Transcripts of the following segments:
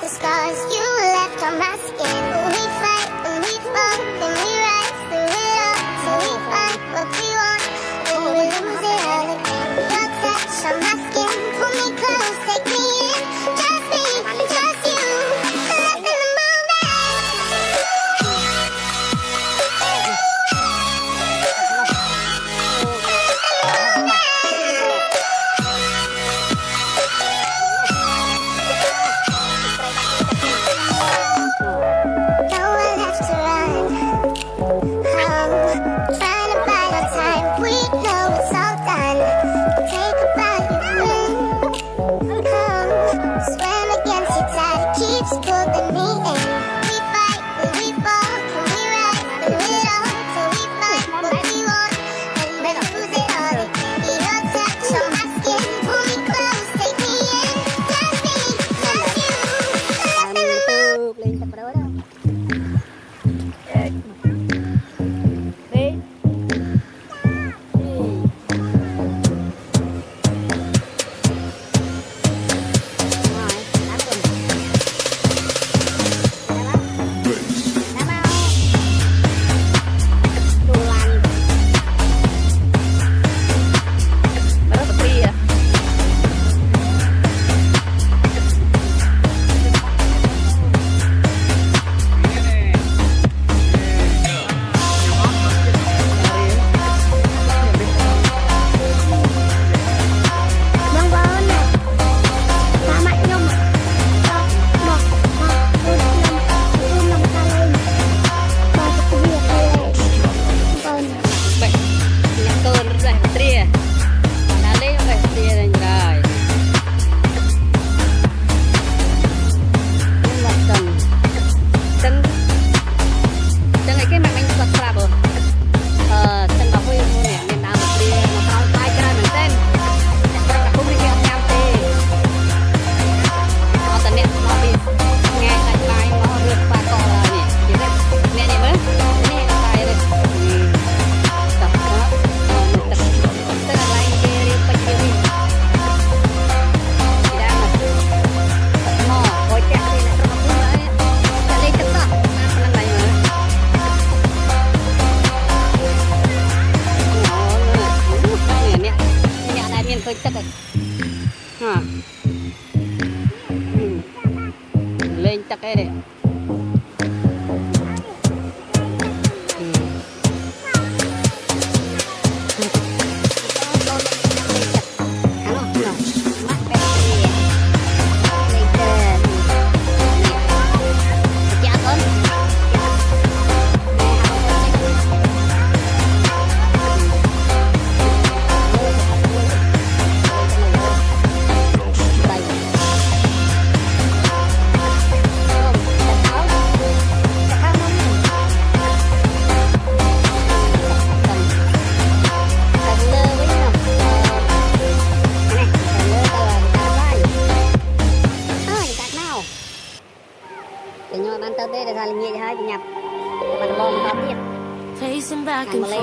the scars you left on my skin. We fight and we fall, then we rise through it all. So we find what we want, and we lose it all again. Your touch on my skin, pull me close, take me in. Just me, just you, left in the moment. Nowhere left to run. Trying to buy our time. We know it's all done. Take a bow, you win. Swim against your tide, keeps pulling me in. We fight and we fall, and we rise through it all. So we find what we want, and we lose it all again. Your touch on my skin, pull me close, take me in. Just me, just you, left in the moment. Lên chắc cái này. Pacing back and forth.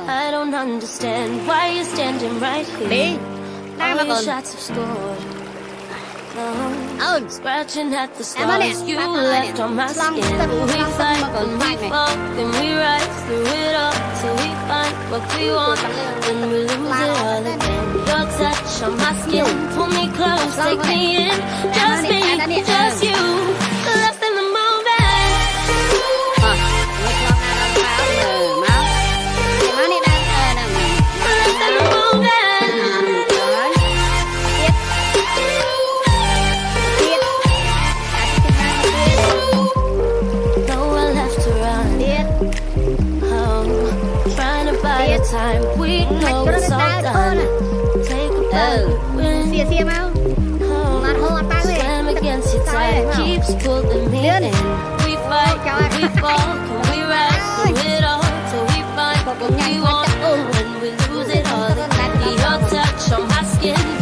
I don't understand why you're standing right here. All your shots have scored. Scratching at the scars you left on my skin. We fight and we fall, then we rise through it all till we find what we want, then we lose it all again. Your touch on my skin, pull me close, take me in. Just me, just you, left in the moment. Time we know it's all done. Take a bow, win. Slam against your tide, keeps pulling me in. We fight, we fall, we rise through it all till we find what we want, and we lose it all again. Your touch on my skin.